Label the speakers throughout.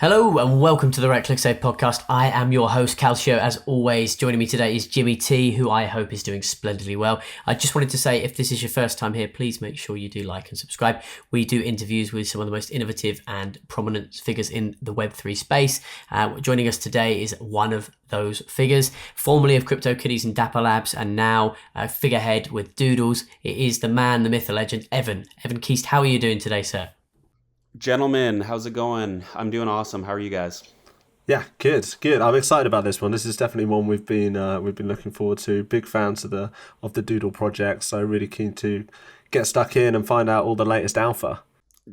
Speaker 1: Hello and welcome to the Right Click Save podcast. I am your host, Calcio. As always, joining me today is Jimmy T, who I hope is doing splendidly well. I just wanted to say, if this is your first time here, please make sure you do like and subscribe. We do interviews with some of the most innovative and prominent figures in the Web3 space. Joining us today is one of those figures, formerly of CryptoKitties and Dapper Labs, and now a figurehead with Doodles. It is the man, the myth, the legend, Evan Keast. How are you doing today, sir?
Speaker 2: Gentlemen, how's it going? I'm doing awesome. How are you guys?
Speaker 3: Yeah, good. I'm excited about this one. This is definitely one we've been looking forward to. Big fans of the Doodle project, so really keen to get stuck in and find out all the latest alpha.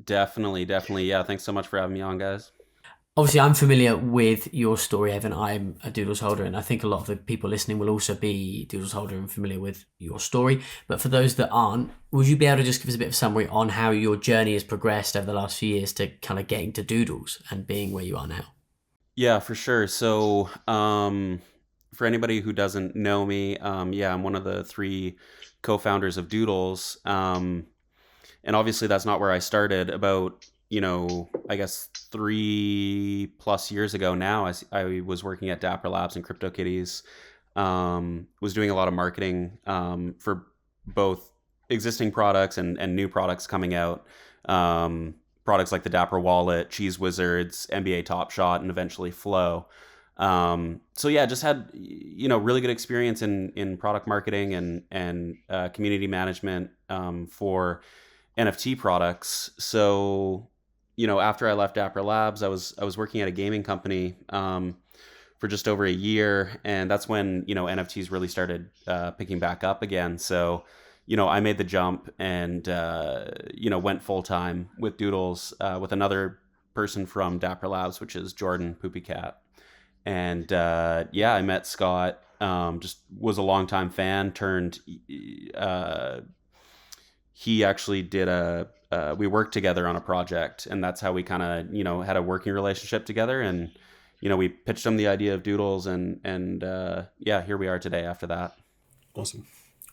Speaker 2: Definitely. Yeah, thanks so much for having me on, guys.
Speaker 1: Obviously, I'm familiar with your story, Evan. I'm a Doodles holder, and I think a lot of the people listening will also be Doodles holder and familiar with your story. But for those that aren't, would you be able to just give us a bit of a summary on how your journey has progressed over the last few years to kind of getting to Doodles and being where you are now?
Speaker 2: Yeah, for sure. So, for anybody who doesn't know me, yeah, I'm one of the three co-founders of Doodles. And obviously that's not where I started. About, I guess 3+ years ago now, I was working at Dapper Labs and CryptoKitties, was doing a lot of marketing for both existing products and new products coming out. Products like the Dapper Wallet, Cheese Wizards, NBA Top Shot, and eventually Flow. So yeah, just had really good experience in product marketing and community management for NFT products. So after I left Dapper Labs, I was working at a gaming company for just over a year, and that's when NFTs really started picking back up again. So I made the jump and went full time with Doodles with another person from Dapper Labs, which is Jordan Poopy Cat. And yeah, I met Scott. Just was a longtime fan. He actually did we worked together on a project, and that's how we kind of had a working relationship together. And we pitched him the idea of Doodles, and yeah, here we are today after that.
Speaker 3: Awesome.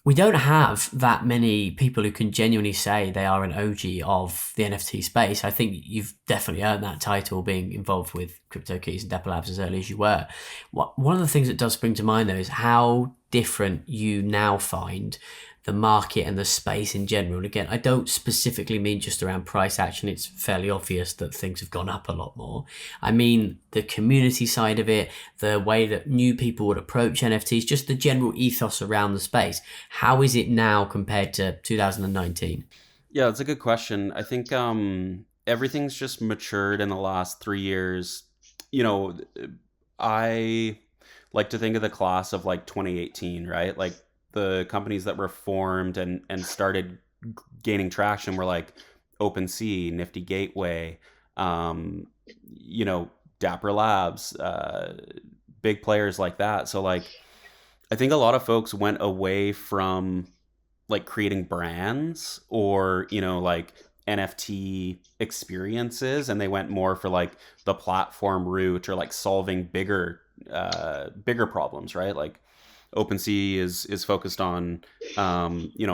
Speaker 1: We don't have that many people who can genuinely say they are an OG of the NFT space. I think you've definitely earned that title being involved with CryptoKitties and Dapper Labs as early as you were. One of the things that does spring to mind, though, is how different you now find the market and the space in general. And again, I don't specifically mean just around price action. It's fairly obvious that things have gone up a lot more. I mean the community side of it, the way that new people would approach NFTs, just the general ethos around the space. How is it now compared to 2019?
Speaker 2: Yeah, that's a good question. I think everything's just matured in the last 3 years. I like to think of the class of like 2018, right? Like the companies that were formed and started gaining traction were like OpenSea, Nifty Gateway, Dapper Labs, big players like that. So like, I think a lot of folks went away from like creating brands or, like NFT experiences, and they went more for like the platform route or like solving bigger problems, right? Like OpenSea is focused on a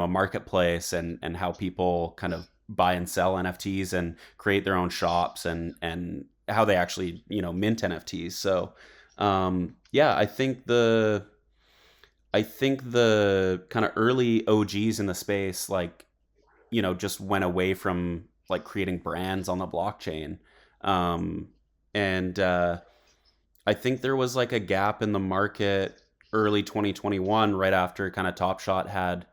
Speaker 2: marketplace and how people kind of buy and sell NFTs and create their own shops and how they actually mint NFTs. So yeah, I think the kind of early OGs in the space like just went away from like creating brands on the blockchain, and I think there was like a gap in the market early 2021, right after kind of Top Shot had,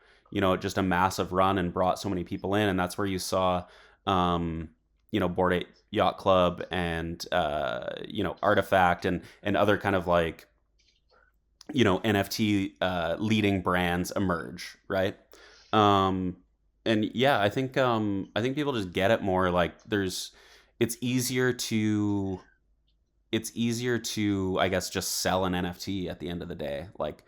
Speaker 2: just a massive run and brought so many people in. And that's where you saw, Bored Ape Yacht Club and, Artifact and other kind of like, NFT leading brands emerge, right? And yeah, I think people just get it more. Like it's easier to I guess just sell an NFT at the end of the day. Like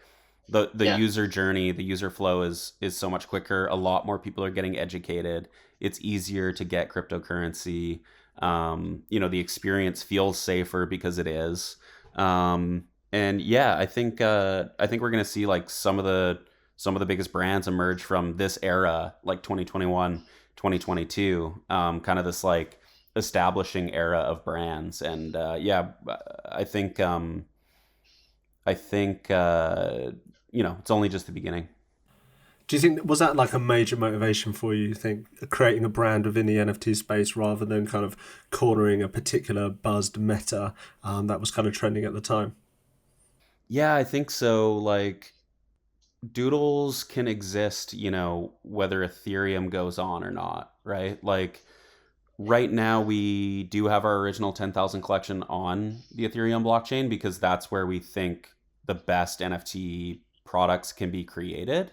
Speaker 2: the
Speaker 1: Yeah.
Speaker 2: user journey, the user flow is so much quicker. A lot more people are getting educated. It's easier to get cryptocurrency. The experience feels safer because it is. And yeah, I think we're gonna see like some of the biggest brands emerge from this era, like 2021, 2022. Kind of this like establishing era of brands. And yeah, I think I think it's only just the beginning.
Speaker 3: Do you think was that like a major motivation for you? You think creating a brand within the NFT space rather than kind of cornering a particular buzzed meta that was kind of trending at the time?
Speaker 2: Yeah, I think so. Like Doodles can exist, whether Ethereum goes on or not, right? Like right now we do have our original 10,000 collection on the Ethereum blockchain because that's where we think the best NFT products can be created.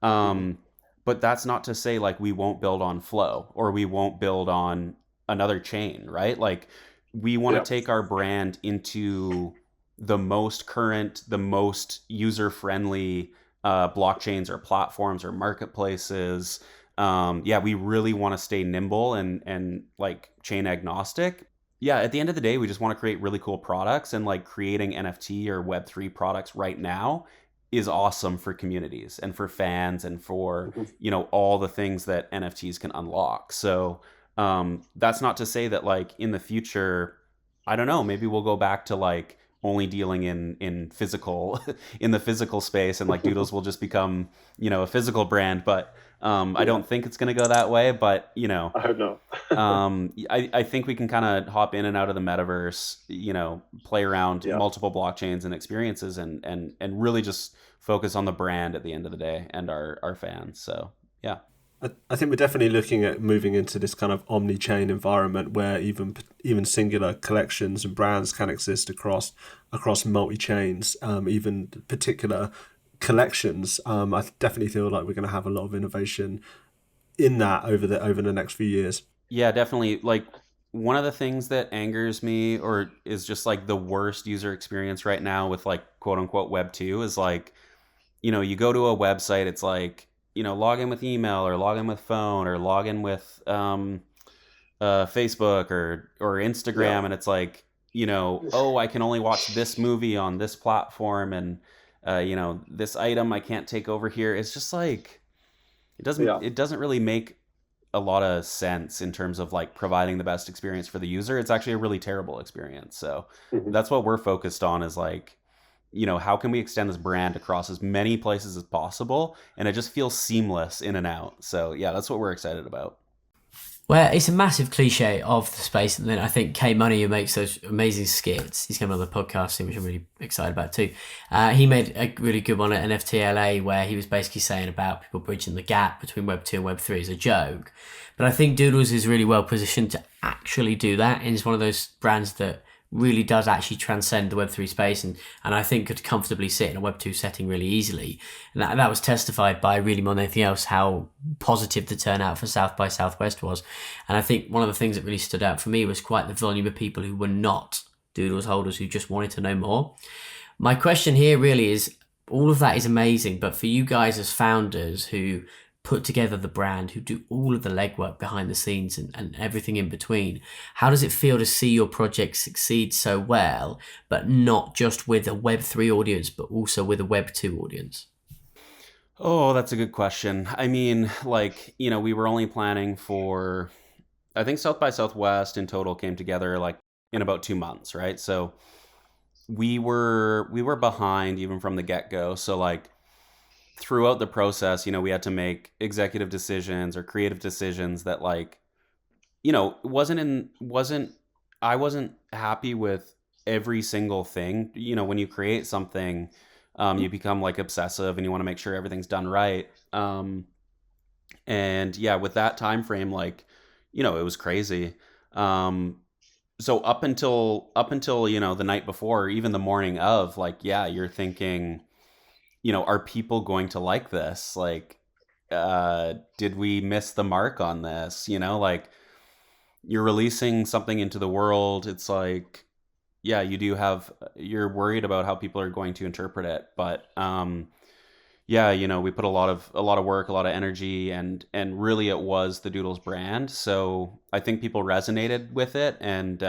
Speaker 3: Mm-hmm.
Speaker 2: Um, but that's not to say like we won't build on Flow or we won't build on another chain, right? Like we want
Speaker 3: Yeah.
Speaker 2: to take our brand into the most current, the most user friendly blockchains or platforms or marketplaces. Yeah, we really want to stay nimble and like chain agnostic. Yeah, at the end of the day, we just want to create really cool products, and like creating NFT or Web3 products right now is awesome for communities and for fans and for,
Speaker 3: Mhm.
Speaker 2: all the things that NFTs can unlock. So that's not to say that like in the future, I don't know, maybe we'll go back to like only dealing in physical in the physical space, and like Doodles will just become, a physical brand. But I
Speaker 3: Yeah,
Speaker 2: don't think it's going to go that way. But
Speaker 3: I hope not.
Speaker 2: I think we can kind of hop in and out of the metaverse, play around
Speaker 3: Yeah.
Speaker 2: multiple blockchains and experiences, and really just focus on the brand at the end of the day and our fans. So yeah.
Speaker 3: I think we're definitely looking at moving into this kind of omni-chain environment where even singular collections and brands can exist across multi-chains, even particular collections. I definitely feel like we're going to have a lot of innovation in that over the next few years.
Speaker 2: Yeah, definitely. Like one of the things that angers me or is just like the worst user experience right now with like quote unquote web 2 is like, you go to a website, it's like, log in with email or log in with phone or log in with Facebook or
Speaker 3: Yeah,
Speaker 2: Instagram, and it's like, oh, I can only watch this movie on this platform, and this item I can't take over here. It's just like
Speaker 3: yeah.
Speaker 2: it doesn't really make a lot of sense in terms of like providing the best experience for the user. It's actually a really terrible experience. So
Speaker 3: Mhm.
Speaker 2: that's what we're focused on is like, how can we extend this brand across as many places as possible? And it just feels seamless in and out. So yeah, that's what we're excited about.
Speaker 1: Well, it's a massive cliche of the space, and then I think K Money, who makes those amazing skits, he's coming on the podcast soon, which I'm really excited about too. He made a really good one at NFTLA where he was basically saying about people bridging the gap between Web 2 and Web 3 as a joke. But I think Doodles is really well positioned to actually do that, and it's one of those brands that really does actually transcend the Web3 space, and I think could comfortably sit in a Web2 setting really easily. And that was testified by really more than anything else how positive the turnout for South by Southwest was. And I think one of the things that really stood out for me was quite the volume of people who were not Doodles holders who just wanted to know more. My question here really is all of that is amazing, but for you guys as founders who put together the brand, who do all of the legwork behind the scenes and everything in between, how does it feel to see your project succeed so well, but not just with a Web3 audience, but also with a Web2 audience?
Speaker 2: Oh, that's a good question. I mean, like, we were only planning for, I think South by Southwest in total came together like in about 2 months, right? So we were behind even from the get-go. So like throughout the process, we had to make executive decisions or creative decisions that like, wasn't I wasn't happy with every single thing. When you create something, you become like obsessive and you want to make sure everything's done right. And yeah, with that time frame, like, it was crazy. Um, so up until the night before, even the morning of, like, yeah, you're thinking, are people going to like this? Like, did we miss the mark on this? Like you're releasing something into the world. It's like, yeah, you're worried about how people are going to interpret it. But yeah, we put a lot of work, a lot of energy, and really it was the Doodles brand. So I think people resonated with it, and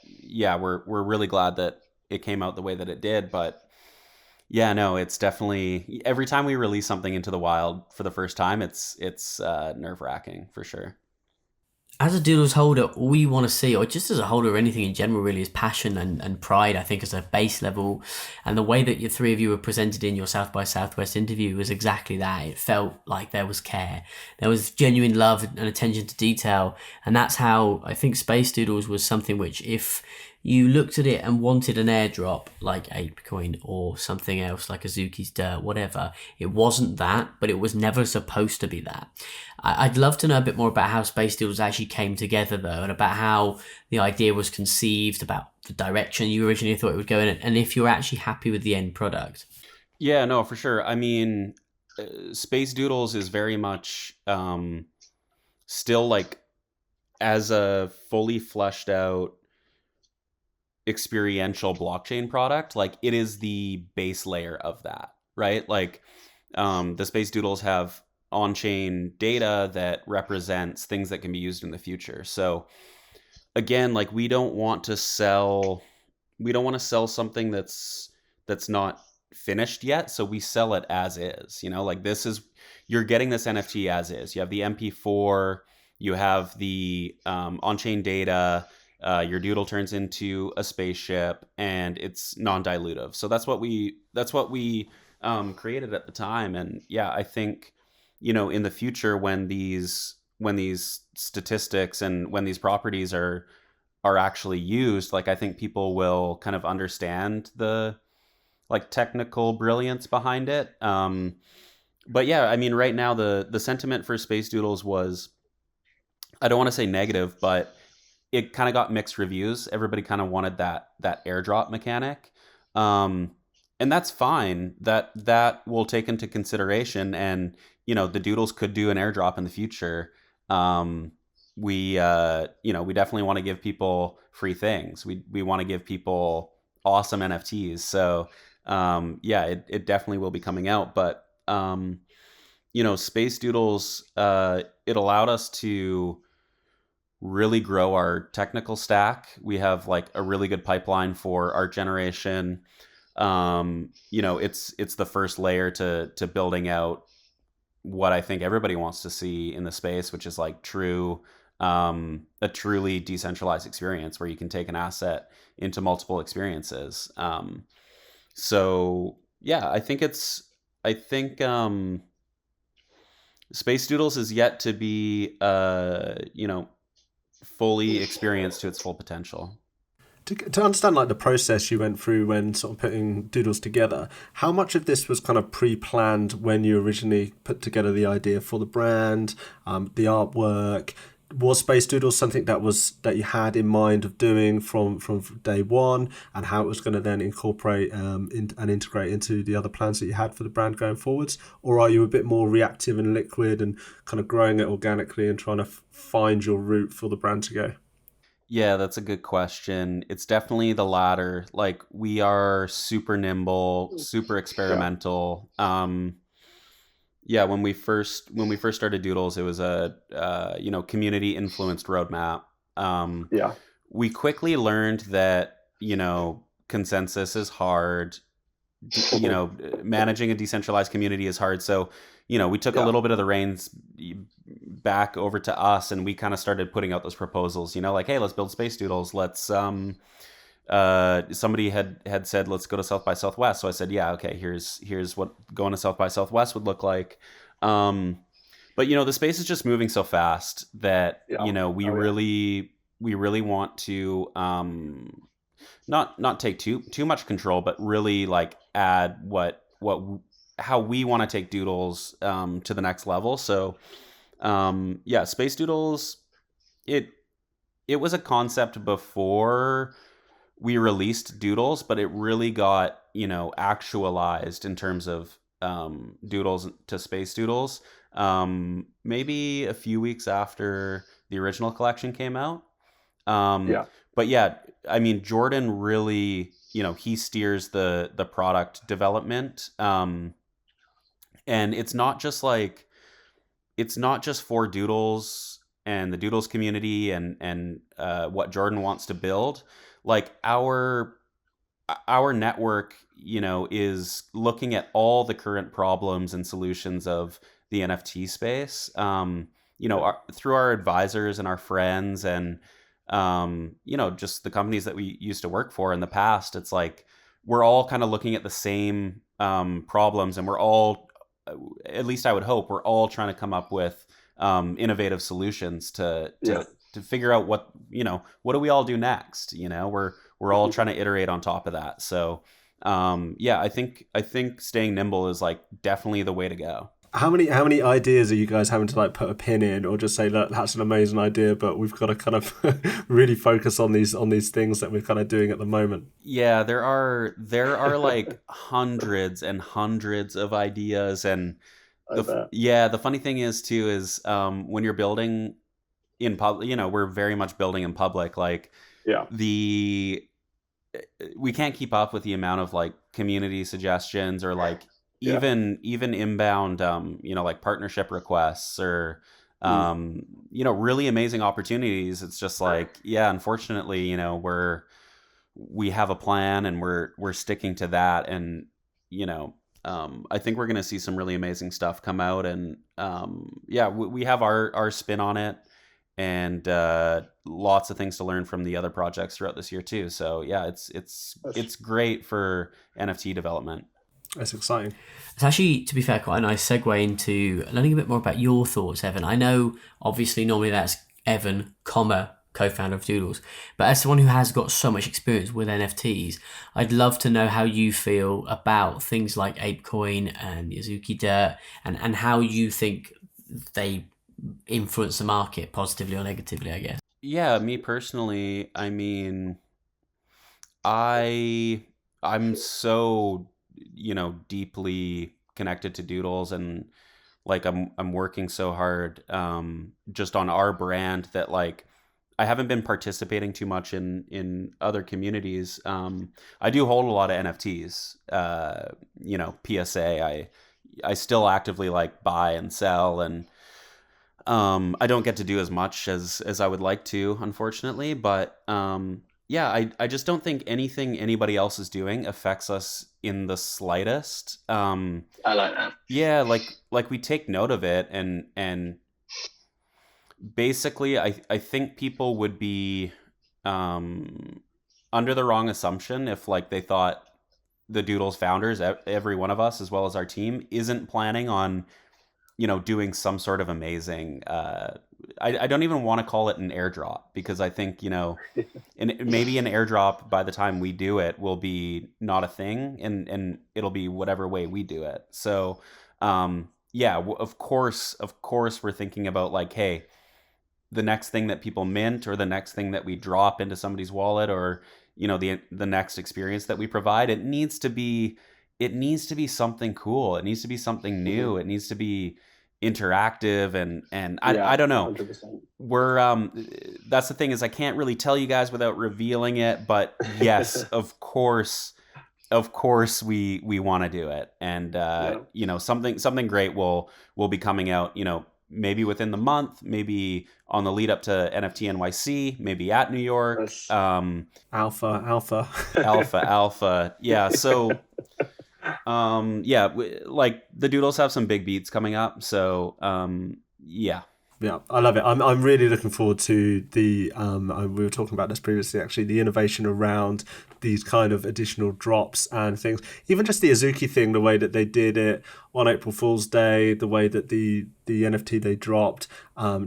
Speaker 2: yeah, we're really glad that it came out the way that it did. But yeah, no, it's definitely every time we release something into the wild for the first time, it's nerve wracking for sure.
Speaker 1: As a Doodles holder, all you want to see, or just as a holder or anything in general, really, is passion and pride, I think, as a base level. And the way that your three of you were presented in your South by Southwest interview was exactly that. It felt like there was care. There was genuine love and attention to detail. And that's how I think Space Doodles was something which, if you looked at it and wanted an airdrop like ApeCoin or something else like Azuki's Dirt, whatever, it wasn't that, but it was never supposed to be that. I'd love to know a bit more about how Space Doodles actually came together, though, and about how the idea was conceived, about the direction you originally thought it would go in, and if you're actually happy with the end product.
Speaker 2: Yeah, no, for sure. I mean, Space Doodles is very much still like as a fully fleshed out experiential blockchain product, like it is the base layer of that, right? Like the Space Doodles have on-chain data that represents things that can be used in the future. So again, like we don't want to sell something that's not finished yet, so we sell it as is. You know, like this is, you're getting this NFT as is. You have the MP4, you have the on-chain data, your doodle turns into a spaceship, and it's non-dilutive. So that's what we created at the time. And yeah, I think, you know, in the future, when these statistics and when these properties are actually used, like I think people will kind of understand the like technical brilliance behind it. But yeah, I mean, right now the sentiment for Space Doodles was, I don't want to say negative, but it kind of got mixed reviews. Everybody kind of wanted that airdrop mechanic, um, and that's fine. That will take into consideration, and you know, the Doodles could do an airdrop in the future. Um, you know, we definitely want to give people free things. We want to give people awesome NFTs. So yeah, it definitely will be coming out. But you know, Space Doodles, it allowed us to really grow our technical stack. We have like a really good pipeline for art generation. You know, it's the first layer to building out what I think everybody wants to see in the space, which is like a truly decentralized experience where you can take an asset into multiple experiences. So yeah, I think Space Doodles is yet to be, you know, fully experienced to its full potential.
Speaker 3: To understand like the process you went through when sort of putting doodles together, how much of this was kind of pre-planned when you originally put together the idea for the brand, the artwork? Was Space Doodles something that you had in mind of doing from day one, and how it was going to then incorporate and integrate into the other plans that you had for the brand going forwards? Or are you a bit more reactive and liquid and kind of growing it organically and trying to find your route for the brand to go?
Speaker 2: Yeah, that's a good question. It's definitely the latter. Like we are super nimble, super
Speaker 3: Yeah,
Speaker 2: experimental. Yeah, when we first started Doodles, it was a you know, community influenced roadmap. Um,
Speaker 3: yeah,
Speaker 2: we quickly learned that, you know, consensus is hard. You know, managing a decentralized community is hard. So, you know, we took a
Speaker 3: yeah,
Speaker 2: little bit of the reins back over to us, and we kind of started putting out those proposals. You know, like, hey, let's build Space Doodles. Let's somebody had said let's go to South by Southwest, so I said, yeah, okay, here's what going to South by Southwest would look like. um but you know, the space is just moving so fast that,
Speaker 3: yeah.
Speaker 2: you know,
Speaker 3: Oh yeah.
Speaker 2: we really want to not take too much control, but really like add what how we want to take Doodles to the next level. So yeah, Space Doodles, it it was a concept before we released Doodles, but it really got, you know, actualized in terms of Doodles to Space Doodles. Maybe a few weeks after the original collection came out. Um,
Speaker 3: Yeah.
Speaker 2: but yeah, I mean, Jordan really, you know, he steers the product development, and it's not just for Doodles and the Doodles community and what Jordan wants to build. Like our network, you know, is looking at all the current problems and solutions of the NFT space. through our advisors and our friends and just the companies that we used to work for in the past, it's like we're all kind of looking at the same problems, and we're all, at least I would hope, we're all trying to come up with innovative solutions to figure out what do we all do next. We're all trying to iterate on top of that. So I think staying nimble is like definitely the way to go.
Speaker 3: How many ideas are you guys having to like put a pin in, or just say, look, that's an amazing idea, but we've got to kind of really focus on these things that we're kind of doing at the moment?
Speaker 2: Yeah, there are like hundreds and hundreds of ideas, and the funny thing is too is when you're building in public, we're very much building in public. Like we can't keep up with the amount of like community suggestions or like even inbound like partnership requests or really amazing opportunities. It's just like, unfortunately, we have a plan and we're sticking to that, and I think we're going to see some really amazing stuff come out, and we have our spin on it, and lots of things to learn from the other projects throughout this year too. So it's great for NFT development.
Speaker 3: That's exciting.
Speaker 1: It's actually, to be fair, quite a nice segue into learning a bit more about your thoughts, Evan. I know, obviously, normally that's Evan, co-founder of Doodles, but as someone who has got so much experience with NFTs, I'd love to know how you feel about things like ApeCoin and Azuki Dirt, and how you think they influence the market positively or negatively, I guess.
Speaker 2: Yeah, me personally, I mean, I'm so deeply connected to Doodles, and like I'm working so hard just on our brand that like I haven't been participating too much in other communities. I do hold a lot of NFTs, PSA. I still actively like buy and sell, and I don't get to do as much as I would like to, unfortunately, but I just don't think anything anybody else is doing affects us in the slightest.
Speaker 4: I like that.
Speaker 2: Yeah, like we take note of it, and basically I think people would be under the wrong assumption if like they thought the Doodles founders, every one of us as well as our team, isn't planning on doing some sort of amazing I don't even want to call it an airdrop, because I think and maybe an airdrop by the time we do it will be not a thing, and it'll be whatever way we do it. So of course we're thinking about like, hey, the next thing that people mint, or the next thing that we drop into somebody's wallet, or the next experience that we provide, it needs to be something cool. It needs to be something new. It needs to be interactive, and I don't know.
Speaker 4: 100%.
Speaker 2: We're that's the thing, is I can't really tell you guys without revealing it, but yes, of course we want to do it, and something great will be coming out, maybe within the month, maybe on the lead up to NFT NYC, maybe at New York.
Speaker 4: Yes.
Speaker 3: Alpha.
Speaker 2: Yeah. So, like the Doodles have some big beats coming up. So, yeah.
Speaker 3: Yeah, I love it. I'm really looking forward to the we were talking about this previously, actually, the innovation around these kind of additional drops and things. Even just the Azuki thing, the way that they did it on April Fool's Day, the way that the NFT they dropped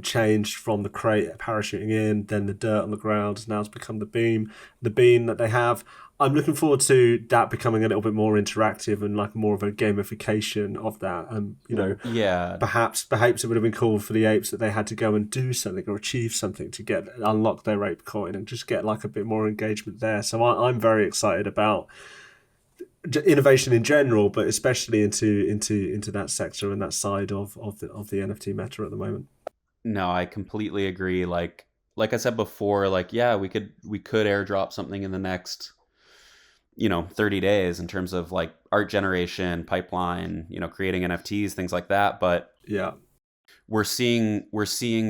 Speaker 3: changed from the crate parachuting in, then the dirt on the ground, now it's become the beam that they have. I'm looking forward to that becoming a little bit more interactive and like more of a gamification of that. Perhaps it would have been cool for the apes that they had to go and do something or achieve something to unlock their ape coin and just get like a bit more engagement there. So I'm very excited about innovation in general, but especially into that sector and that side of the NFT meta at the moment.
Speaker 2: No, I completely agree. Like I said before, like, yeah, we could airdrop something in the next 30 days in terms of like art generation, pipeline, creating NFTs, things like that. But
Speaker 3: yeah,
Speaker 2: we're seeing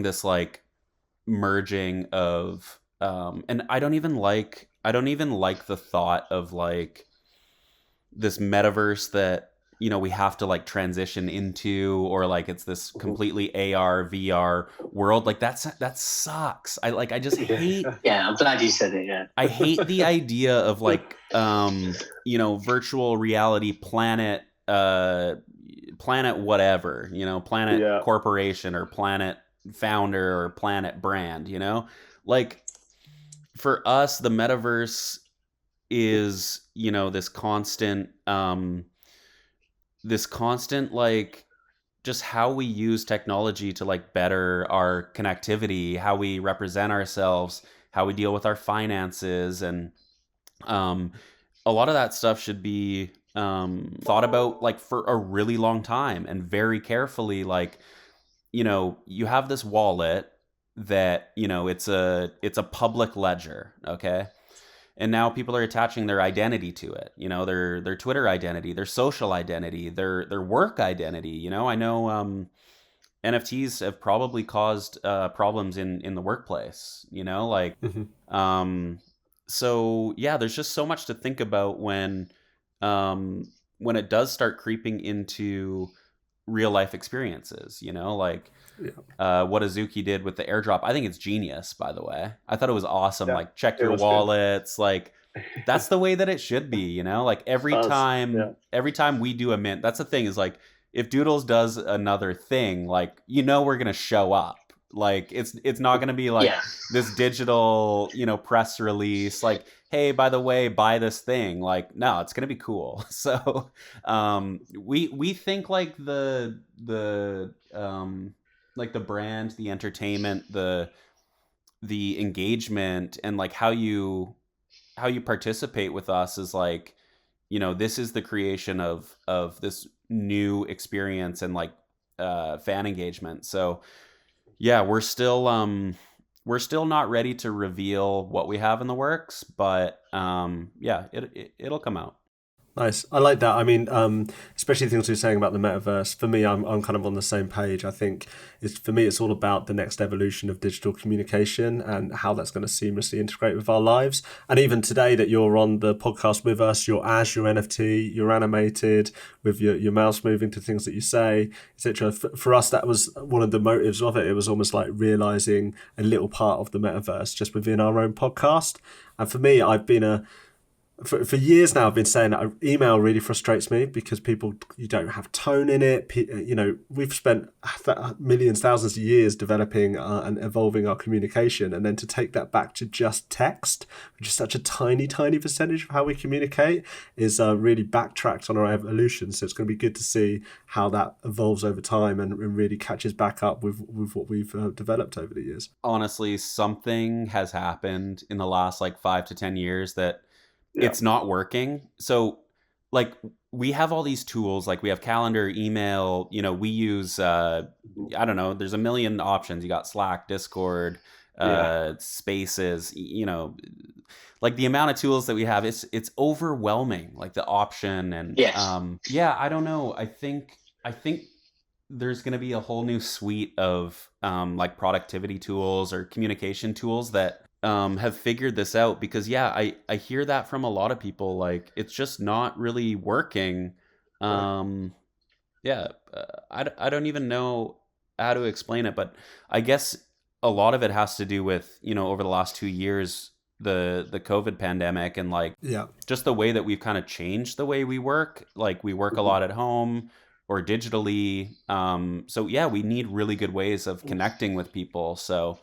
Speaker 2: this like merging of, and I don't even like the thought of like this metaverse that we have to like transition into, or like it's this completely AR VR world. Like that sucks. I just hate.
Speaker 4: Yeah, I'm glad you said it. Yeah,
Speaker 2: I hate the idea of like virtual reality planet whatever, planet corporation or planet founder or planet brand, like for us the metaverse is this constant like just how we use technology to like better our connectivity, how we represent ourselves, how we deal with our finances, and a lot of that stuff should be thought about like for a really long time and very carefully. Like, you have this wallet that, it's a public ledger, okay? And now people are attaching their identity to it, their Twitter identity, their social identity, their work identity. I know NFTs have probably caused problems in the workplace, like so yeah, there's just so much to think about when it does start creeping into real life experiences, like what Azuki did with the airdrop. I think it's genius, by the way. I thought it was awesome. Like, check your wallets. Good. Like, that's the way that it should be, like every time we do a mint, that's the thing, is like, if Doodles does another thing, like, we're going to show up. Like, it's not going to be like this digital, press release, like, hey, by the way, buy this thing. Like, no, it's going to be cool. So we think like the brand, the entertainment, the engagement, and like how you participate with us is like, this is the creation of this new experience and like fan engagement. So yeah, we're still not ready to reveal what we have in the works, but it'll come out.
Speaker 3: Nice. I like that. I mean, especially things you're saying about the metaverse. For me, I'm kind of on the same page. I think it's all about the next evolution of digital communication and how that's going to seamlessly integrate with our lives. And even today that you're on the podcast with us, you're as your NFT, you're animated with your mouse moving to things that you say, etc. For us, that was one of the motives of it. It was almost like realizing a little part of the metaverse just within our own podcast. And for me, I've been for years now, I've been saying that email really frustrates me because you don't have tone in it. We've spent millions, thousands of years developing and evolving our communication. And then to take that back to just text, which is such a tiny, tiny percentage of how we communicate, is really backtracked on our evolution. So it's going to be good to see how that evolves over time and really catches back up with what we've developed over the years.
Speaker 2: Honestly, something has happened in the last like 5 to 10 years that it's not working. So like we have all these tools, like we have calendar, email, we use, I don't know, there's a million options. You got Slack, Discord, Spaces, like the amount of tools that we have, it's overwhelming, like the option. And I don't know. I think there's going to be a whole new suite of like productivity tools or communication tools that have figured this out, because I hear that from a lot of people, like it's just not really working. I don't even know how to explain it, but I guess a lot of it has to do with, over the last 2 years, the COVID pandemic, and like just the way that we've kind of changed the way we work. Like we work a lot at home or digitally. So we need really good ways of connecting with people. So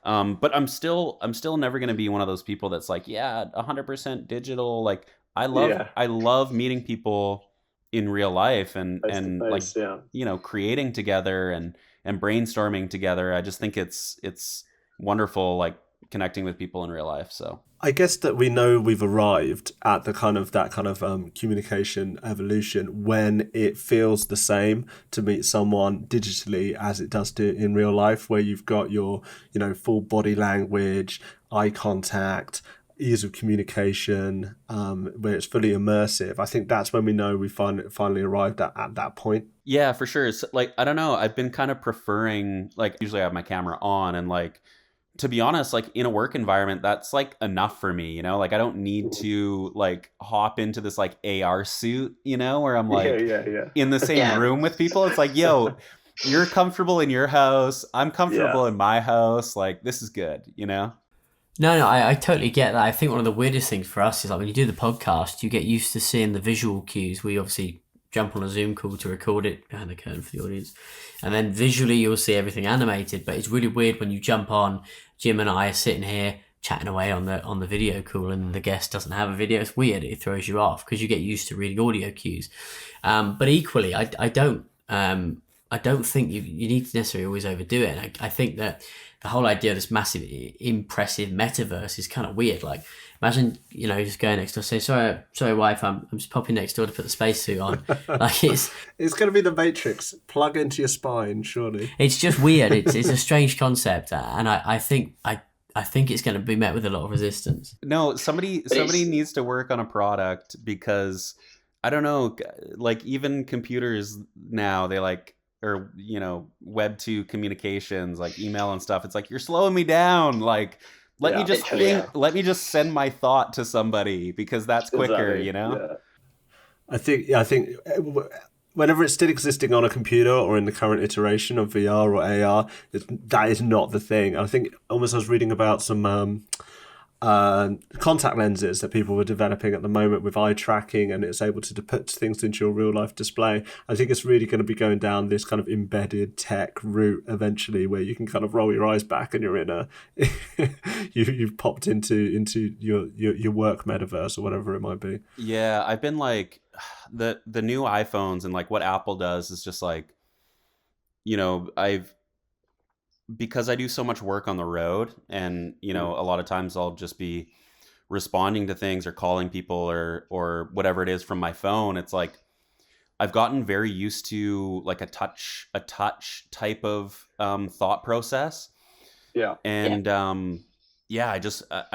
Speaker 2: but I'm still never going to be one of those people that's like, 100% digital. Like I love meeting people in real life and creating together and brainstorming together. I just think it's wonderful, like connecting with people in real life. So
Speaker 3: I guess that we know we've arrived at that kind of communication evolution when it feels the same to meet someone digitally as it does in real life, where you've got your full body language, eye contact, ease of communication, where it's fully immersive. I think that's when we know we finally arrived at that point.
Speaker 2: Yeah, for sure. It's like, I don't know, I've been kind of preferring, like, usually I have my camera on and like to be honest, like in a work environment, that's like enough for me, you know, like I don't need to like hop into this like AR suit, you know, where I'm like
Speaker 3: yeah.
Speaker 2: in the same room with people. It's like, yo, you're comfortable in your house. I'm comfortable in my house. Like, this is good, you know?
Speaker 1: No, I totally get that. I think one of the weirdest things for us is like when you do the podcast, you get used to seeing the visual cues. We obviously jump on a Zoom call to record it behind the curtain for the audience. And then visually you'll see everything animated, but it's really weird when you jump on. Jim and I are sitting here chatting away on the video call and the guest doesn't have a video. It's weird. It throws you off because you get used to reading audio cues. But equally, I don't think you need to necessarily always overdo it. And I think that the whole idea of this massive, impressive metaverse is kind of weird. Like, imagine, you know, just going next door, say, sorry, wife, I'm just popping next door to put the spacesuit on. Like, it's
Speaker 3: going to be the Matrix. Plug into your spine, surely.
Speaker 1: It's just weird. It's a strange concept, and I think it's going to be met with a lot of resistance.
Speaker 2: No, somebody needs to work on a product because I don't know, like even computers now, they like, or, you know, Web 2 communications, like email and stuff. It's like, you're slowing me down. Like, let me just think, let me just send my thought to somebody because that's quicker, you know?
Speaker 3: Yeah. I think whenever it's still existing on a computer or in the current iteration of VR or AR, that is not the thing. I think almost I was reading about some contact lenses that people were developing at the moment with eye tracking, and it's able to put things into your real life display. I think it's really going to be going down this kind of embedded tech route eventually, where you can kind of roll your eyes back and you're in a you've popped into your work metaverse or whatever it might be.
Speaker 2: Yeah, I've been like the new iPhones and like what Apple does is just like, you know, because I do so much work on the road, and, you know, a lot of times I'll just be responding to things or calling people or whatever it is from my phone. It's like I've gotten very used to like a touch type of thought process.
Speaker 3: Yeah.
Speaker 2: And I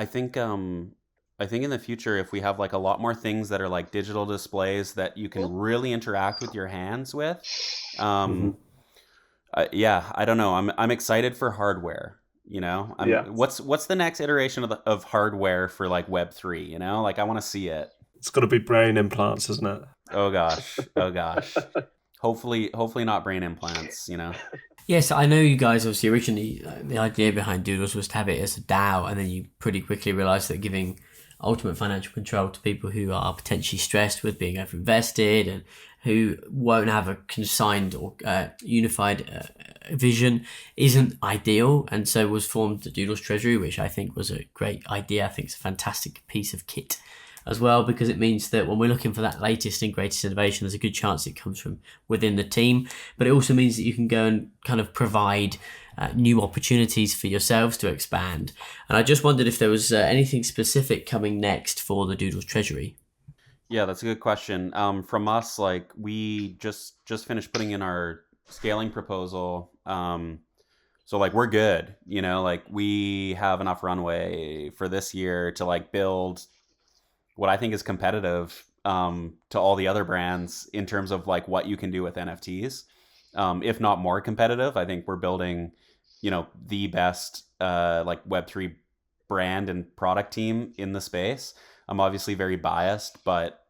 Speaker 2: think in the future, if we have like a lot more things that are like digital displays that you can really interact with your hands with, I don't know. I'm excited for hardware. You know, what's the next iteration of hardware for like Web3? You know, like I want to see it.
Speaker 3: It's got to be brain implants, isn't it?
Speaker 2: Oh gosh. Hopefully not brain implants. You know.
Speaker 1: Yes, I know you guys obviously originally the idea behind Doodles was to have it as a DAO, and then you pretty quickly realised that giving ultimate financial control to people who are potentially stressed with being overinvested and who won't have a consigned or unified vision isn't ideal, and so was formed the Doodles Treasury, which I think was a great idea. I think it's a fantastic piece of kit as well, because it means that when we're looking for that latest and greatest innovation, there's a good chance it comes from within the team. But it also means that you can go and kind of provide new opportunities for yourselves to expand. And I just wondered if there was anything specific coming next for the Doodles Treasury.
Speaker 2: Yeah, that's a good question. From us, like we just finished putting in our scaling proposal. So like we're good, you know, like we have enough runway for this year to like build what I think is competitive to all the other brands in terms of like what you can do with NFTs. If not more competitive, I think we're building, you know, the best like Web3 brand and product team in the space. I'm obviously very biased, but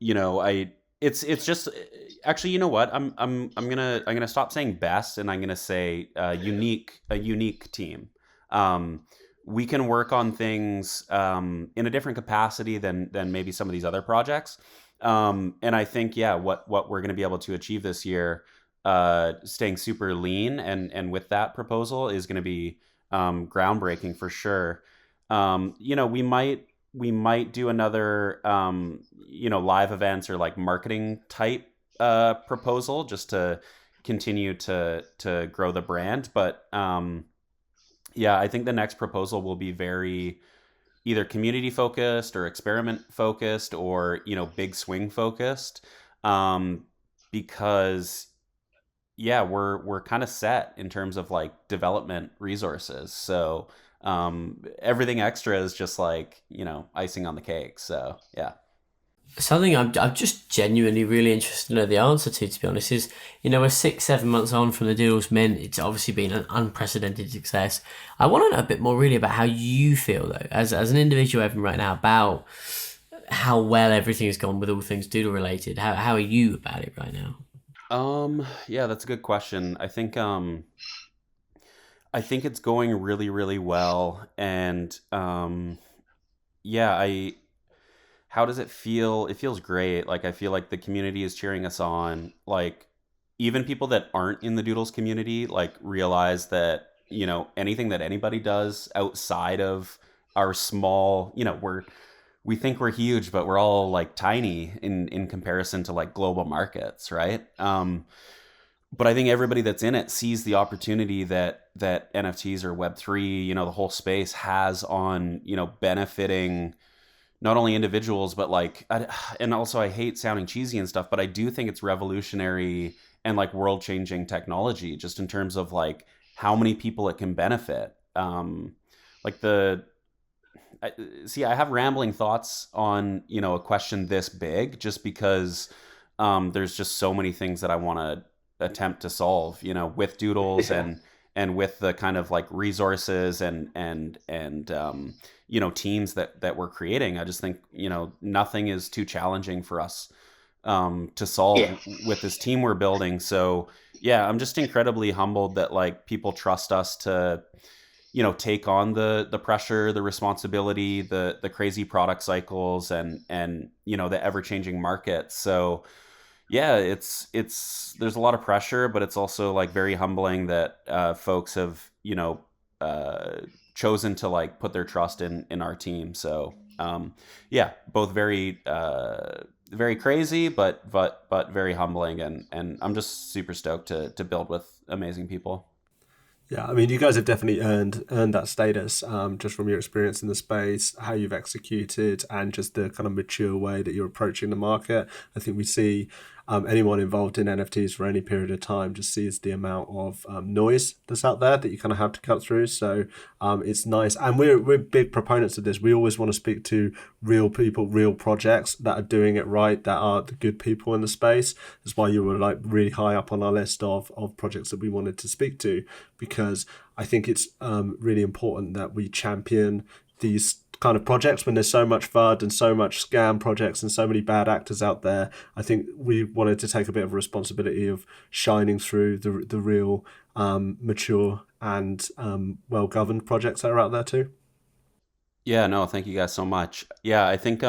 Speaker 2: you know, it's just actually, you know what? I'm gonna stop saying best, and I'm gonna say a unique team. We can work on things in a different capacity than maybe some of these other projects. And I think, what we're going to be able to achieve this year, staying super lean and with that proposal is going to be groundbreaking for sure. You know, we might do another, you know, live events or like marketing type proposal just to continue to grow the brand. But I think the next proposal will be very either community focused or experiment focused or, you know, big swing focused, because we're kind of set in terms of like development resources. So everything extra is just like, you know, icing on the cake. So yeah.
Speaker 1: Something I'm just genuinely really interested to know the answer to be honest, is, we're 6-7 months on from the Doodles Mint. It's obviously been an unprecedented success. I want to know a bit more really about how you feel, though, as an individual, Evan, right now, about how well everything has gone with all things Doodle related. How are you about it right now?
Speaker 2: Yeah, that's a good question. I think it's going really, really well. And yeah, how does it feel? It feels great. Like, I feel like the community is cheering us on. Like, even people that aren't in the Doodles community, like, realize that, anything that anybody does outside of our small, we think we're huge, but we're all like tiny in comparison to like global markets, right? But I think everybody that's in it sees the opportunity that NFTs or Web3, the whole space has on, benefiting not only individuals, but like, and also I hate sounding cheesy and stuff, but I do think it's revolutionary and like world changing technology, just in terms of like how many people it can benefit. Like I have rambling thoughts on, a question this big, just because there's just so many things that I want to attempt to solve, with Doodles
Speaker 3: Yeah.
Speaker 2: and with the kind of like resources and teams that we're creating. I just think, nothing is too challenging for us to solve
Speaker 4: Yeah.
Speaker 2: with this team we're building. So yeah, I'm just incredibly humbled that like people trust us to, take on the pressure, the responsibility, the crazy product cycles, and the ever changing market. So yeah, there's a lot of pressure, but it's also like very humbling that folks have chosen to like put their trust in our team. So yeah, both very very crazy, but very humbling, and I'm just super stoked to build with amazing people.
Speaker 3: Yeah, I mean, you guys have definitely earned that status, just from your experience in the space, how you've executed, and just the kind of mature way that you're approaching the market. I think we see anyone involved in NFTs for any period of time just sees the amount of noise that's out there that you kind of have to cut through. So it's nice, and we're big proponents of this. We always want to speak to real people, real projects that are doing it right, that are the good people in the space. That's why you were like really high up on our list of projects that we wanted to speak to, because I think it's really important that we champion these kind of projects when there's so much FUD and so much scam projects and so many bad actors out there. I think we wanted to take a bit of a responsibility of shining through the real mature and well-governed projects that are out there too.
Speaker 2: Yeah, no, thank you guys so much. Yeah, I think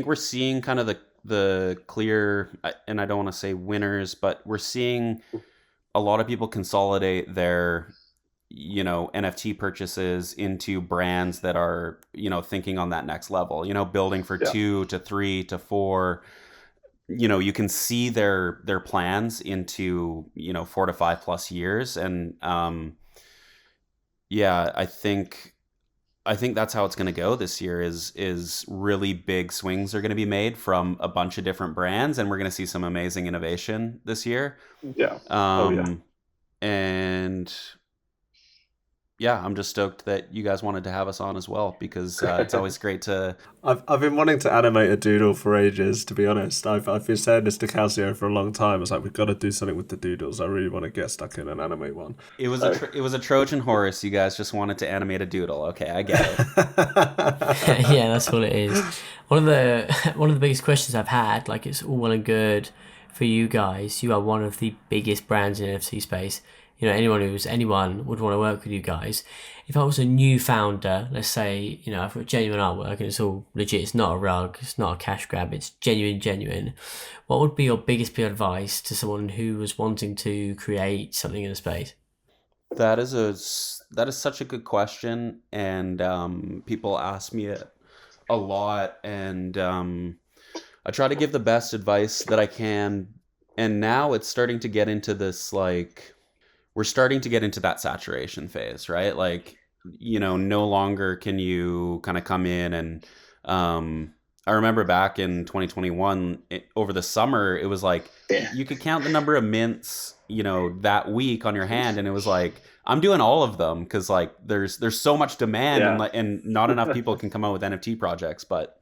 Speaker 2: we're seeing kind of the clear, and I don't want to say winners, but we're seeing a lot of people consolidate their NFT purchases into brands that are thinking on that next level, building for 2 to 3 to 4. You can see their plans into 4 to 5 plus years. And yeah, I think that's how it's going to go this year, is really big swings are going to be made from a bunch of different brands, and we're going to see some amazing innovation this year.
Speaker 3: Yeah.
Speaker 2: And yeah, I'm just stoked that you guys wanted to have us on as well, because it's always great to.
Speaker 3: I've been wanting to animate a doodle for ages, to be honest. I've been saying this to Casio for a long time. I was like, we've got to do something with the doodles. I really want to get stuck in and animate one.
Speaker 2: It was a Trojan horse. You guys just wanted to animate a doodle. Okay, I get it.
Speaker 1: Yeah, that's what it is. One of the biggest questions I've had, like, it's all well and good for you guys. You are one of the biggest brands in NFT space. Anyone would want to work with you guys. If I was a new founder, let's say, I've got genuine artwork and it's all legit, it's not a rug, it's not a cash grab, it's genuine. What would be your biggest bit of advice to someone who was wanting to create something in the space?
Speaker 2: That is such a good question, and people ask me it a lot, and I try to give the best advice that I can. And now it's starting to get into this, like, we're starting to get into that saturation phase, right? Like, no longer can you kind of come in and I remember back in 2021, over the summer, it was like you could count the number of mints, that week on your hand, and it was like, I'm doing all of them because like there's so much demand, and not enough people can come out with NFT projects. But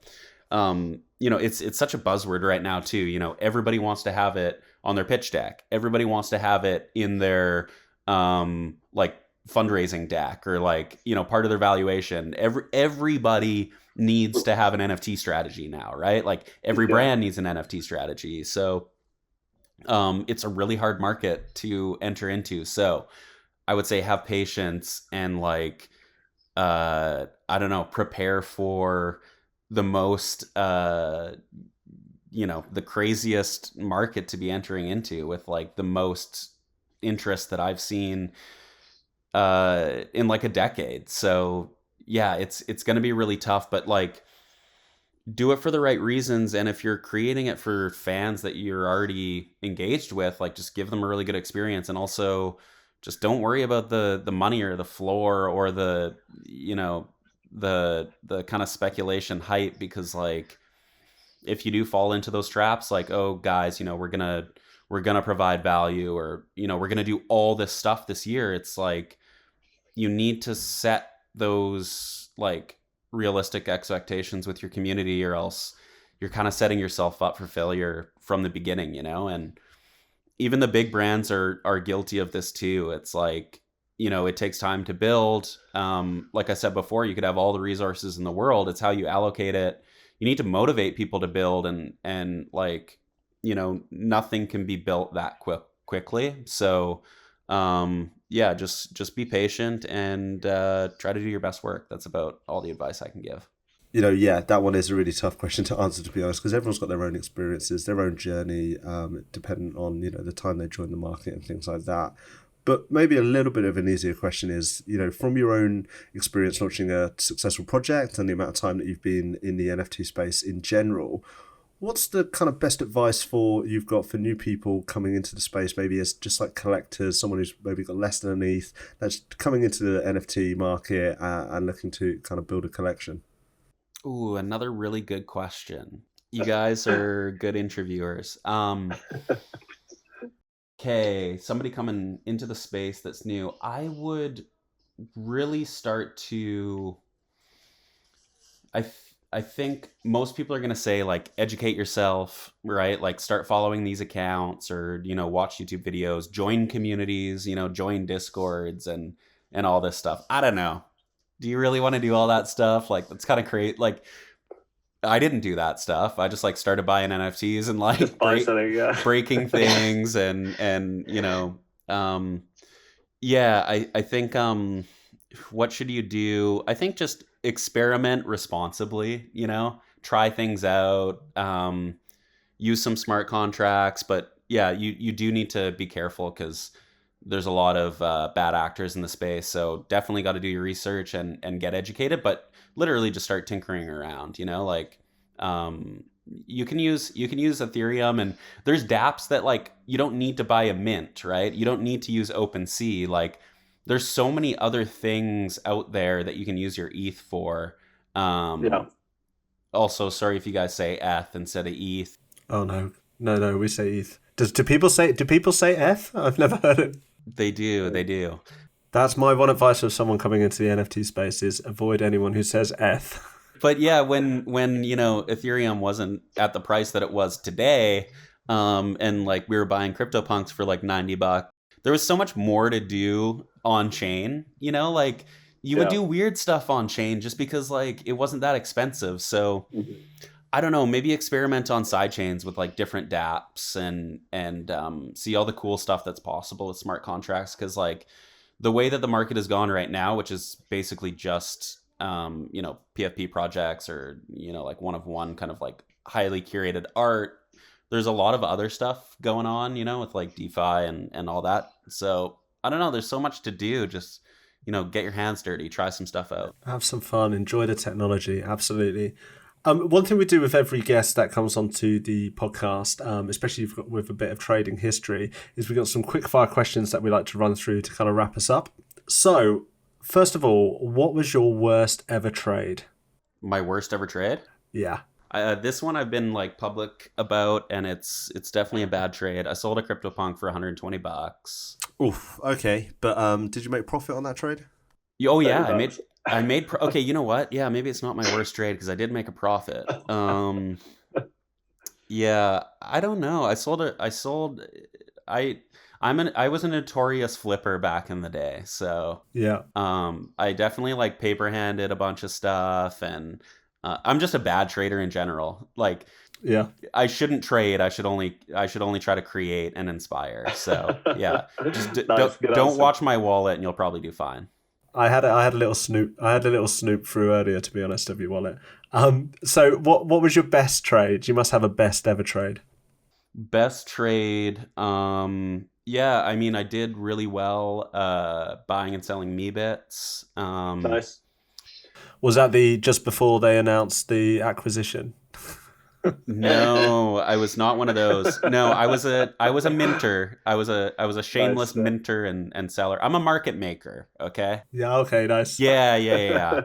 Speaker 2: it's such a buzzword right now too. Everybody wants to have it on their pitch deck. Everybody wants to have it in their like fundraising deck, or like, part of their valuation. Everybody needs to have an NFT strategy now, right? Like every brand needs an NFT strategy. So it's a really hard market to enter into. So I would say have patience and like, I don't know, prepare for the most, the craziest market to be entering into, with like the most interest that I've seen in like a decade. So yeah, it's going to be really tough, but like do it for the right reasons. And if you're creating it for fans that you're already engaged with, like just give them a really good experience. And also just don't worry about the money or the floor or the kind of speculation hype, because like if you do fall into those traps, like, oh guys, we're gonna provide value, or we're gonna do all this stuff this year, it's like you need to set those like realistic expectations with your community, or else you're kind of setting yourself up for failure from the beginning. And even the big brands are guilty of this too. It's like, it takes time to build. Like I said before, you could have all the resources in the world. It's how you allocate it. You need to motivate people to build, and like, nothing can be built that quickly. So, yeah, just be patient and try to do your best work. That's about all the advice I can give.
Speaker 3: Yeah, that one is a really tough question to answer, to be honest, because everyone's got their own experiences, their own journey, dependent on, the time they join the market and things like that. But maybe a little bit of an easier question is, from your own experience launching a successful project and the amount of time that you've been in the NFT space in general, what's the kind of best advice you've got for new people coming into the space, maybe as just like collectors, someone who's maybe got less than an ETH, that's coming into the NFT market and looking to kind of build a collection?
Speaker 2: Ooh, another really good question. You guys are good interviewers. Okay, somebody coming into the space that's new, I would really start to, I think most people are going to say like educate yourself, right? Like start following these accounts, or watch YouTube videos, join communities, join discords and all this stuff. I don't know. Do you really want to do all that stuff? Like that's kind of crazy. Like I didn't do that stuff. I just like started buying NFTs and like breaking things and yeah, I think what should you do? I think just experiment responsibly, try things out, use some smart contracts, but yeah, you do need to be careful because there's a lot of bad actors in the space. So definitely got to do your research and get educated, but literally just start tinkering around, like you can use Ethereum, and there's dApps that like you don't need to buy a mint, right? You don't need to use OpenSea. Like there's so many other things out there that you can use your ETH for. Yeah. Also, sorry if you guys say ETH instead of ETH.
Speaker 3: Oh no, we say ETH. Do people say ETH? I've never heard it.
Speaker 2: They do.
Speaker 3: That's my one advice of someone coming into the NFT space is avoid anyone who says ETH.
Speaker 2: But yeah, when Ethereum wasn't at the price that it was today, and like we were buying CryptoPunks for like $90, there was so much more to do on chain. Like you would do weird stuff on chain just because like it wasn't that expensive. So I don't know, maybe experiment on side chains with like different dApps and see all the cool stuff that's possible with smart contracts. Because like the way that the market has gone right now, which is basically just PFP projects or like one of one kind of like highly curated art, there's a lot of other stuff going on with like DeFi and all that. So I don't know, there's so much to do. Just get your hands dirty, try some stuff out,
Speaker 3: have some fun, enjoy the technology. Absolutely. One thing we do with every guest that comes onto the podcast, especially with a bit of trading history, is we got some quick fire questions that we like to run through to kind of wrap us up. So first of all, what was your worst ever trade?
Speaker 2: My worst ever trade?
Speaker 3: Yeah.
Speaker 2: This one I've been like public about, and it's definitely a bad trade. I sold a CryptoPunk for $120.
Speaker 3: Oof. Okay, but did you make profit on that trade?
Speaker 2: Oh yeah, I made okay. You know what? Yeah, maybe it's not my worst trade because I did make a profit. Yeah, I don't know. I was a notorious flipper back in the day, so
Speaker 3: Yeah.
Speaker 2: I definitely like paper handed a bunch of stuff, and I'm just a bad trader in general. Like
Speaker 3: Yeah.
Speaker 2: I shouldn't trade. I should only try to create and inspire. So yeah, just
Speaker 5: Nice, good
Speaker 2: don't
Speaker 5: answer.
Speaker 2: watch my wallet, and you'll probably do fine.
Speaker 3: I had a little snoop. I had a little snoop through earlier, to be honest, of your wallet. So what was your best trade? You must have a best ever trade.
Speaker 2: Best trade. Yeah, I mean, I did really well buying and selling me bits.
Speaker 5: Nice.
Speaker 3: Was that the just before they announced the acquisition?
Speaker 2: No, I was not one of those. No, I was a minter. I was a shameless
Speaker 5: Nice.
Speaker 2: minter and seller. I'm a market maker, okay?
Speaker 3: Yeah. Okay. Nice.
Speaker 2: Yeah.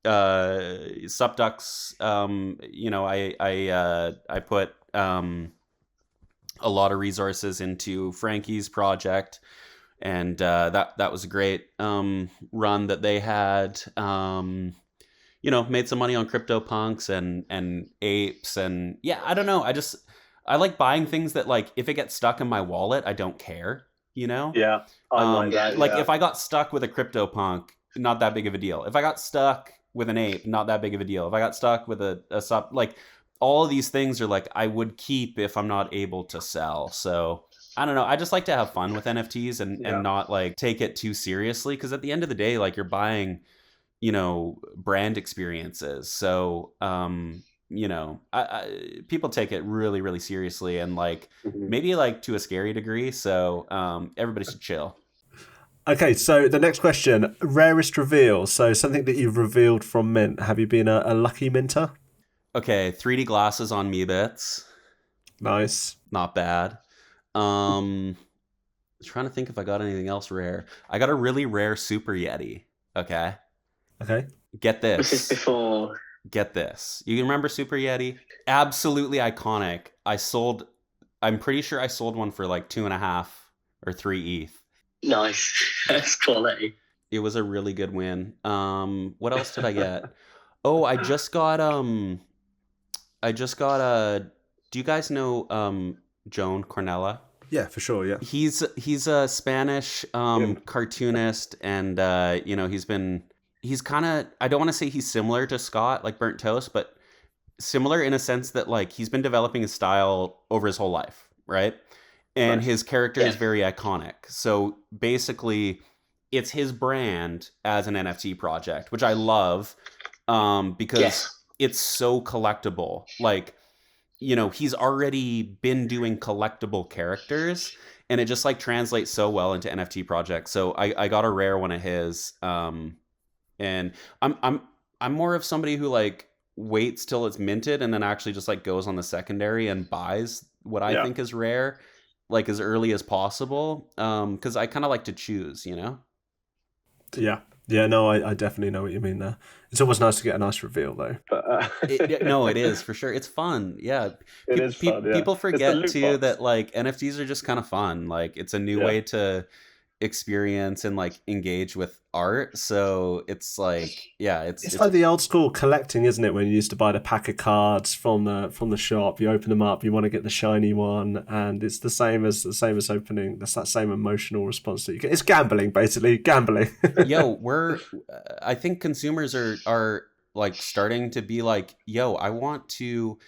Speaker 2: Subducts, I put a lot of resources into Frankie's project, and that was a great run that they had. Made some money on CryptoPunks and apes, and yeah, I don't know. I like buying things that, like, if it gets stuck in my wallet, I don't care.
Speaker 5: Yeah, I'm like that.
Speaker 2: Like
Speaker 5: yeah.
Speaker 2: if I got stuck with a CryptoPunk, not that big of a deal. If I got stuck with an ape, not that big of a deal. If I got stuck with a sub, like all of these things are like I would keep if I'm not able to sell. So I don't know. I just like to have fun with NFTs and not like take it too seriously, because at the end of the day, like you're buying, brand experiences. So people take it really, really seriously, and like maybe like to a scary degree. So everybody should chill.
Speaker 3: Okay, so the next question, rarest reveal. So something that you've revealed from Mint. Have you been a lucky minter?
Speaker 2: Okay, 3D glasses on me bits.
Speaker 3: Nice.
Speaker 2: Not bad. Trying to think if I got anything else rare. I got a really rare Super Yeti. Okay. Get
Speaker 4: This is
Speaker 2: this.
Speaker 4: before.
Speaker 2: Get this. You remember Super Yeti? Absolutely iconic. I'm pretty sure I sold one for like 2.5 or 3 ETH.
Speaker 4: Nice. That's quality.
Speaker 2: It was a really good win. What else did I get? Oh, I just got do you guys know Joan Cornella?
Speaker 3: Yeah, for sure. Yeah.
Speaker 2: He's a Spanish cartoonist, and he's kind of, I don't want to say he's similar to Scott, like Burnt Toast, but similar in a sense that like he's been developing his style over his whole life, right? And
Speaker 5: Nice.
Speaker 2: his character is very iconic. So basically, it's his brand as an NFT project, which I love because it's so collectible. Like, he's already been doing collectible characters, and it just like translates so well into NFT projects. So I got a rare one of his, and I'm more of somebody who like waits till it's minted and then actually just like goes on the secondary and buys what I think is rare, like as early as possible, because I kind of like to choose,
Speaker 3: Yeah. Yeah, no, I definitely know what you mean there. It's always nice to get a nice reveal, though.
Speaker 5: But,
Speaker 2: No, it is for sure. It's fun. Yeah.
Speaker 5: It is fun, yeah.
Speaker 2: People
Speaker 5: It's the
Speaker 2: forget
Speaker 5: loot
Speaker 2: too
Speaker 5: box.
Speaker 2: that like NFTs are just kind of fun. Like it's a new way to experience and like engage with art. So it's like, yeah,
Speaker 3: It's like the old school collecting, isn't it? When you used to buy the pack of cards from the shop, you open them up, you want to get the shiny one, and it's the same as opening. That's that same emotional response that you get. It's gambling, basically, gambling.
Speaker 2: I think consumers are like starting to be like, yo, I want to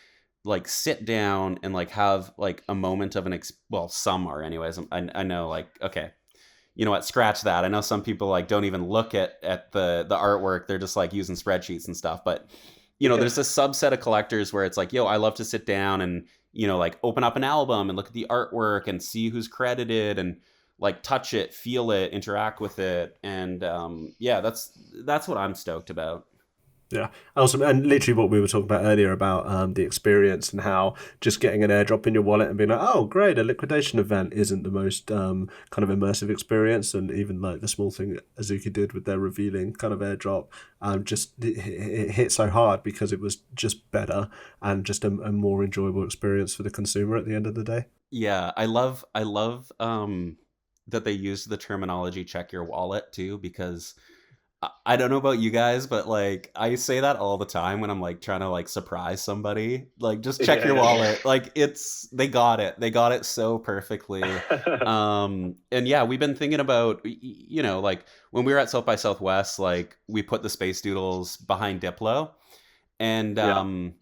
Speaker 2: like sit down and like have like a moment of some are anyways. I know, like, okay, you know what, scratch that. I know some people like don't even look at the artwork. They're just like using spreadsheets and stuff. But there's a subset of collectors where it's like, yo, I love to sit down and like open up an album and look at the artwork and see who's credited and like touch it, feel it, interact with it. And that's what I'm stoked about.
Speaker 3: Yeah, awesome. And literally what we were talking about earlier about the experience and how just getting an airdrop in your wallet and being like, oh, great, a liquidation event isn't the most kind of immersive experience. And even like the small thing that Azuki did with their revealing kind of airdrop, it hit so hard because it was just better and just a more enjoyable experience for the consumer at the end of the day.
Speaker 2: Yeah, I love that they used the terminology check your wallet too, because I don't know about you guys, but like I say that all the time when I'm like trying to like surprise somebody. Like just check your wallet. Like they got it so perfectly. And yeah, we've been thinking about, you know, like when we were at South by Southwest, like we put the space doodles behind Diplo, and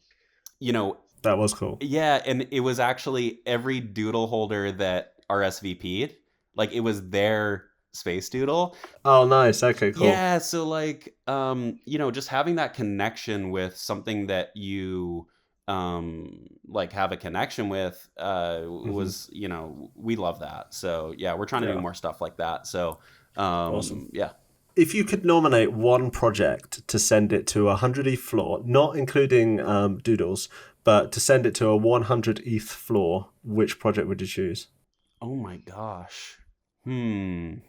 Speaker 2: you know,
Speaker 3: that was cool.
Speaker 2: Yeah, and it was actually every doodle holder that RSVP'd, like it was their space doodle.
Speaker 3: Oh, nice. Okay, cool.
Speaker 2: Yeah, so like you know, just having that connection with something that you like have a connection with was, you know, we love that. So yeah, we're trying to do more stuff like that. So
Speaker 3: awesome.
Speaker 2: Yeah.
Speaker 3: If you could nominate one project to send it to 100 ETH floor, not including Doodles, but to send it to a 100 ETH floor, which project would you choose?
Speaker 2: Oh my gosh. I'm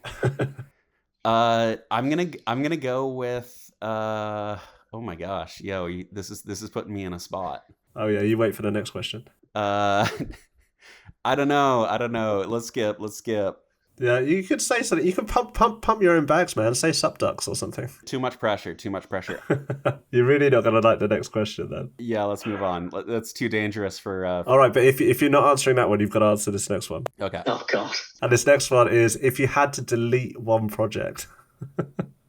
Speaker 2: gonna go with oh my gosh, this is putting me in a spot.
Speaker 3: Oh yeah, you wait for the next question.
Speaker 2: I don't know. Let's skip.
Speaker 3: Yeah, you could say something. You can pump your own bags, man. Say subducts or something.
Speaker 2: Too much pressure.
Speaker 3: You're really not going to like the next question then.
Speaker 2: Yeah, let's move on. That's too dangerous for...
Speaker 3: All right, but if you're not answering that one, you've got to answer this next one.
Speaker 2: Okay.
Speaker 4: Oh, God.
Speaker 3: And this next one is, if you had to delete one project.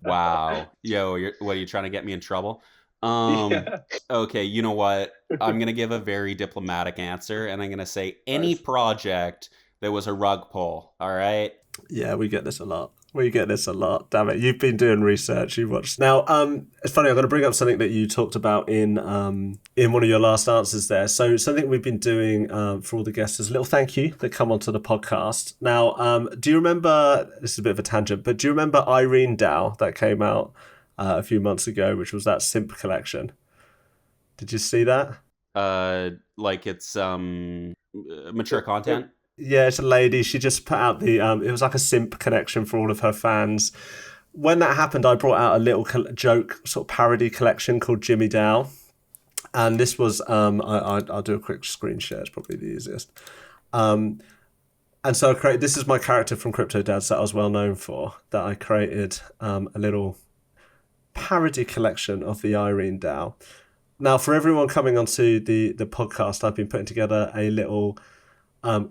Speaker 2: Wow. What are you trying to get me in trouble? Okay, you know what? I'm going to give a very diplomatic answer, and I'm going to say any project that was a rug pull. All right.
Speaker 3: Yeah, we get this a lot. Damn it. You've been doing research. You've watched. Now, it's funny. I'm going to bring up something that you talked about in one of your last answers there. So something we've been doing for all the guests is a little thank you that come onto the podcast. Now, do you remember, this is a bit of a tangent, but do you remember Irene DAO that came out a few months ago, which was that simp collection? Did you see that?
Speaker 2: Like it's mature content?
Speaker 3: Yeah, it's a lady. She just put out it was like a simp connection for all of her fans. When that happened, I brought out a little joke sort of parody collection called Jimmy Dow. And this was, I'll do a quick screen share. It's probably the easiest. And so this is my character from Crypto Dads that I was well known for, that I created a little parody collection of the Irene DAO. Now, for everyone coming onto the podcast, I've been putting together a little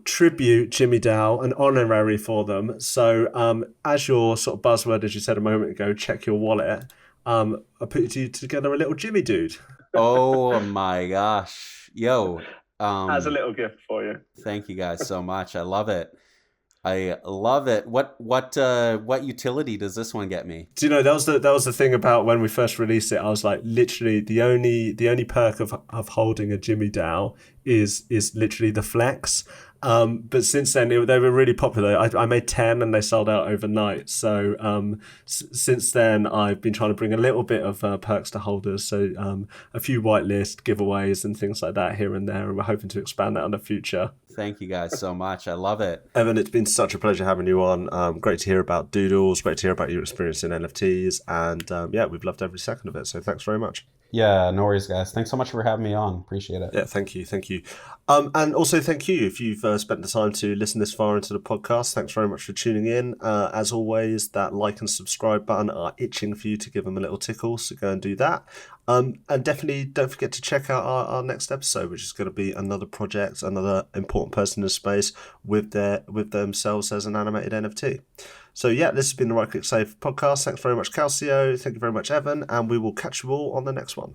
Speaker 3: tribute Jimmy Dow, an honorary for them. So as your sort of buzzword, as you said a moment ago, check your wallet, I put together a little Jimmy dude.
Speaker 2: Oh my gosh.
Speaker 5: As a little gift for you.
Speaker 2: Thank you guys so much. I love it. What utility does this one get me?
Speaker 3: Do you know, that was the thing about when we first released it. I was like, literally the only perk of holding a Jimmy Dow is literally the flex. But since then they were really popular. I made 10 and they sold out overnight. So since then I've been trying to bring a little bit of perks to holders. So a few whitelist giveaways and things like that here and there. And we're hoping to expand that in the future.
Speaker 2: Thank you guys so much. I love it.
Speaker 3: Evan, it's been such a pleasure having you on. Great to hear about Doodles. Great to hear about your experience in NFTs. And yeah, we've loved every second of it. So thanks very much.
Speaker 2: Yeah, no worries, guys. Thanks so much for having me on. Appreciate it.
Speaker 3: Yeah, thank you. And also thank you if you've spent the time to listen this far into the podcast. Thanks very much for tuning in. As always, that like and subscribe button are itching for you to give them a little tickle, so go and do that. And definitely don't forget to check out our next episode, which is going to be another project, another important person in the space with themselves as an animated NFT. So yeah, this has been the Right Click Save podcast. Thanks very much, Calcio. Thank you very much, Evan. And we will catch you all on the next one.